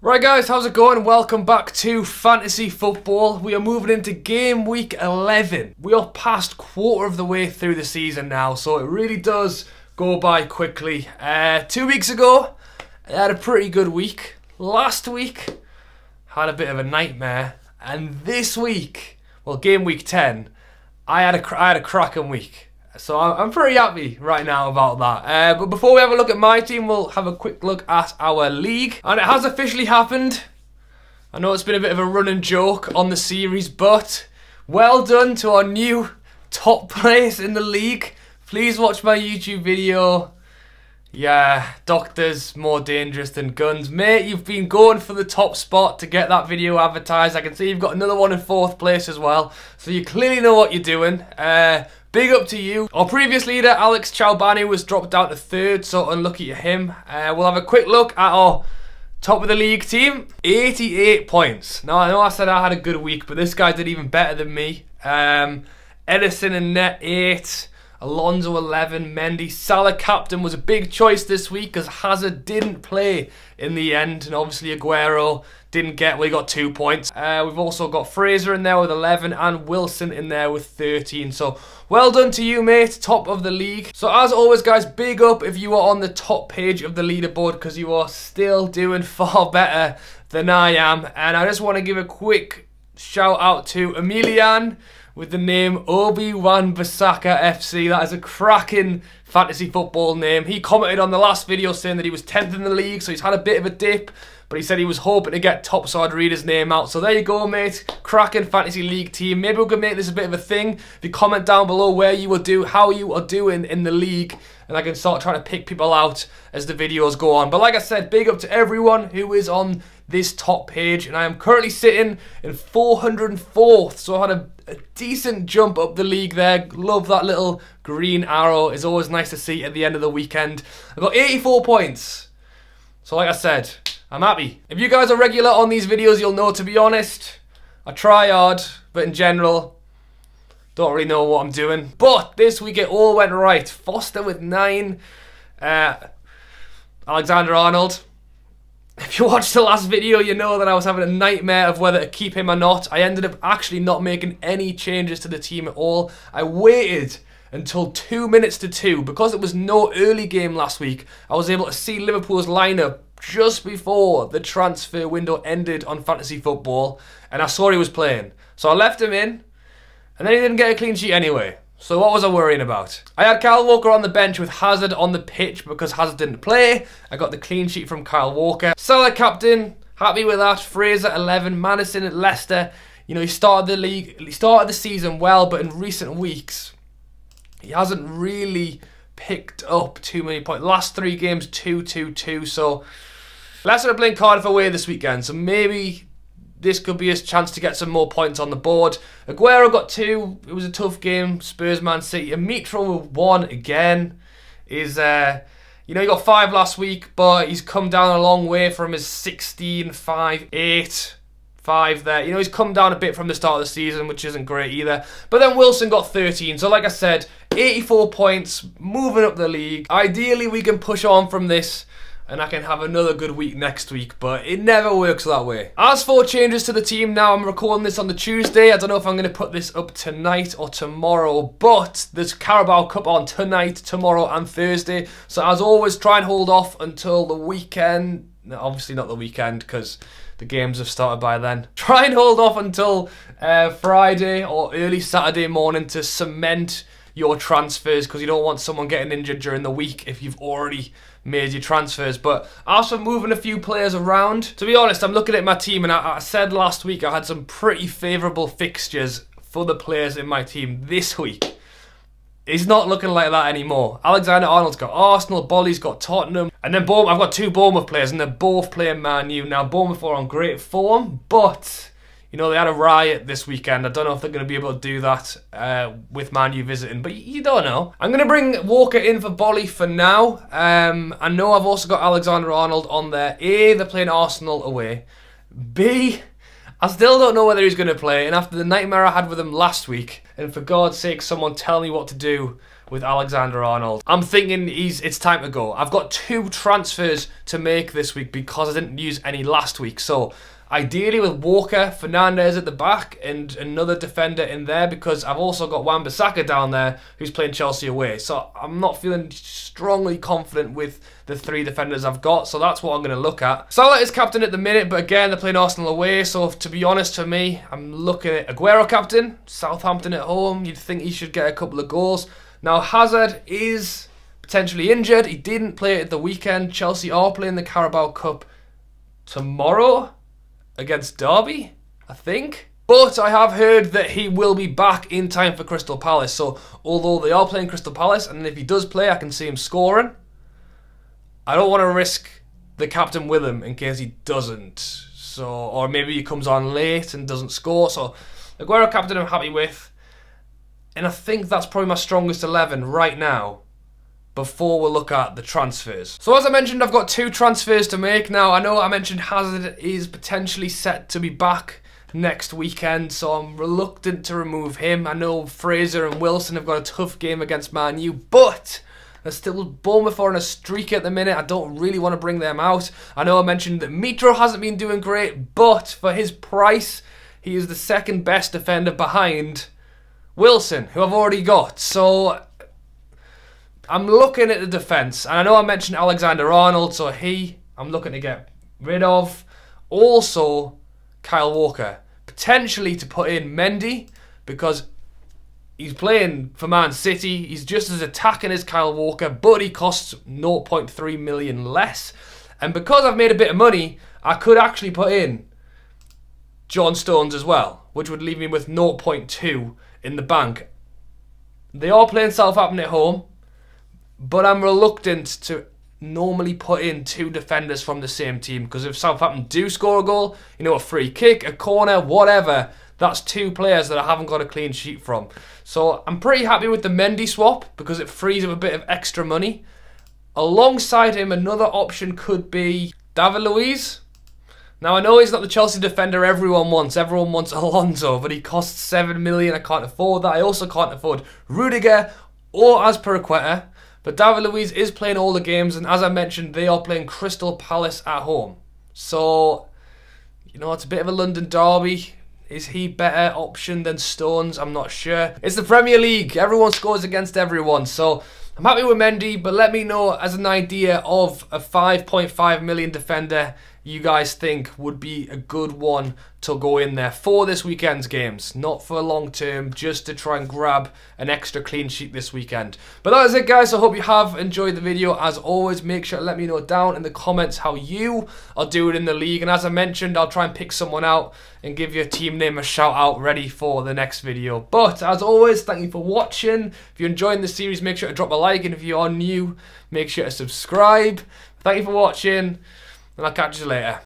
Right guys, how's it going? Welcome back to Fantasy Football. We are moving into game week 11. We are past quarter of the way through the season now, so it really does go by quickly. 2 weeks ago, I had a pretty good week. Last week, had a bit of a nightmare. And this week, well, game week 10, I had a cracking week. So I'm pretty happy right now about that. But before we have a look at my team, we'll have a quick look at our league. And it has officially happened. I know it's been a bit of a running joke on the series, but well done to our new top place in the league. Please watch my YouTube video. Yeah, doctors more dangerous than guns. Mate, you've been going for the top spot to get that video advertised. I can see you've got another one in 4th place as well. So you clearly know what you're doing. Big up to you. Our previous leader, Alex Chaubani, was dropped down to 3rd, so unlucky to him. We'll have a quick look at our top of the league team. 88 points. Now, I know I said I had a good week, but this guy did even better than me. Edison in net 8. Alonso 11, Mendy. Salah captain was a big choice this week because Hazard didn't play in the end, and obviously Aguero didn't get, well, he got 2 points. We've also got Fraser in there with 11 and Wilson in there with 13. So well done to you, mate, top of the league. So as always, guys, big up if you are on the top page of the leaderboard because you are still doing far better than I am. And I just want to give a quick shout out to Emilian with the name Obi-Wan Bissaka FC. That is a cracking fantasy football name. He commented on the last video saying that he was 10th in the league, so he's had a bit of a dip, but he said he was hoping to get top, so I'd read his name out. So there you go, mate. Cracking fantasy league team. Maybe we could make this a bit of a thing. If you comment down below where you will do, how you are doing in the league, and I can start trying to pick people out as the videos go on. But like I said, big up to everyone who is on this top page, and I am currently sitting in 404th, so I had a decent jump up the league there. Love that little green arrow. It's always nice to see at the end of the weekend. I've got 84 points. So like I said, I'm happy. If you guys are regular on these videos, you'll know, to be honest, I try hard, but in general, don't really know what I'm doing. But this week it all went right. Foster with 9. Alexander-Arnold. If you watched the last video, you know that I was having a nightmare of whether to keep him or not. I ended up actually not making any changes to the team at all. I waited until 2 minutes to 2. Because it was no early game last week, I was able to see Liverpool's lineup just before the transfer window ended on Fantasy Football, and I saw he was playing. So I left him in, and then he didn't get a clean sheet anyway. So what was I worrying about? I had Kyle Walker on the bench with Hazard on the pitch because Hazard didn't play. I got the clean sheet from Kyle Walker. Salah captain, happy with that. Fraser 11, Madison at Leicester. You know, he started the season well, but in recent weeks, he hasn't really picked up too many points. Last 3 games, 2-2-2. So Leicester are playing Cardiff away this weekend, so maybe this could be his chance to get some more points on the board. Aguero got 2. It was a tough game. Spurs, Man City. And Mitro with 1 again. You know, he got 5 last week, but he's come down a long way from his 16, 5, 8, 5 there. You know, he's come down a bit from the start of the season, which isn't great either. But then Wilson got 13. So like I said, 84 points, moving up the league. Ideally, we can push on from this, and I can have another good week next week, but it never works that way. As for changes to the team now, I'm recording this on the Tuesday. I don't know if I'm going to put this up tonight or tomorrow, but there's Carabao Cup on tonight, tomorrow and Thursday. So as always, try and hold off until the weekend. No, obviously not the weekend because the games have started by then. Try and hold off until Friday or early Saturday morning to cement your transfers because you don't want someone getting injured during the week if you've already made your transfers. But as for moving a few players around, to be honest, I'm looking at my team, and I said last week I had some pretty favourable fixtures for the players in my team this week. It's not looking like that anymore. Alexander-Arnold's got Arsenal, Bolly's got Tottenham, and then I've got 2 Bournemouth players, and they're both playing Man U. Now, Bournemouth are on great form, but you know, they had a riot this weekend. I don't know if they're going to be able to do that with Man U visiting, but you don't know. I'm going to bring Walker in for Bolly for now. I know I've also got Alexander-Arnold on there. A, they're playing Arsenal away. B, I still don't know whether he's going to play, and after the nightmare I had with him last week, and for God's sake, someone tell me what to do with Alexander-Arnold. I'm thinking it's time to go. I've got 2 transfers to make this week because I didn't use any last week. So ideally with Walker, Fernandez at the back and another defender in there, because I've also got Wan-Bissaka down there who's playing Chelsea away. So I'm not feeling strongly confident with the 3 defenders I've got, so that's what I'm going to look at. Salah is captain at the minute, but again, they're playing Arsenal away, so to be honest, for me, I'm looking at Aguero captain, Southampton at home. You'd think he should get a couple of goals. Now, Hazard is potentially injured. He didn't play at the weekend. Chelsea are playing the Carabao Cup tomorrow against Derby, I think. But I have heard that he will be back in time for Crystal Palace. So, although they are playing Crystal Palace, and if he does play, I can see him scoring, I don't want to risk the captain with him in case he doesn't. So, or maybe he comes on late and doesn't score. So, Aguero captain I'm happy with. And I think that's probably my strongest 11 right now before we'll look at the transfers. So as I mentioned, I've got 2 transfers to make. Now, I know I mentioned Hazard is potentially set to be back next weekend, so I'm reluctant to remove him. I know Fraser and Wilson have got a tough game against Man U, but they're still Bournemouth on a streak at the minute. I don't really want to bring them out. I know I mentioned that Mitro hasn't been doing great, but for his price, he is the 2nd best defender behind Wilson, who I've already got. So I'm looking at the defence, and I know I mentioned Alexander-Arnold, so I'm looking to get rid of. Also, Kyle Walker, potentially to put in Mendy, because he's playing for Man City. He's just as attacking as Kyle Walker, but he costs 0.3 million less. And because I've made a bit of money, I could actually put in John Stones as well, which would leave me with 0.2 in the bank. They are playing Southampton at home, but I'm reluctant to normally put in 2 defenders from the same team, because if Southampton do score a goal, you know, a free kick, a corner, whatever, that's 2 players that I haven't got a clean sheet from. So I'm pretty happy with the Mendy swap because it frees up a bit of extra money. Alongside him, another option could be David Luiz. Now, I know he's not the Chelsea defender everyone wants. Everyone wants Alonso, but he costs 7 million. I can't afford that. I also can't afford Rudiger or Azpilicueta. But David Luiz is playing all the games, and as I mentioned, they are playing Crystal Palace at home. So, you know, it's a bit of a London derby. Is he better option than Stones? I'm not sure. It's the Premier League. Everyone scores against everyone. So, I'm happy with Mendy, but let me know as an idea of a 5.5 million defender you guys think would be a good one to go in there for this weekend's games. Not for long term, just to try and grab an extra clean sheet this weekend. But that is it, guys. I hope you have enjoyed the video. As always, make sure to let me know down in the comments how you are doing in the league. And as I mentioned, I'll try and pick someone out and give your team name a shout out ready for the next video. But as always, thank you for watching. If you're enjoying the series, make sure to drop a like. And if you are new, make sure to subscribe. Thank you for watching, and I'll catch you later.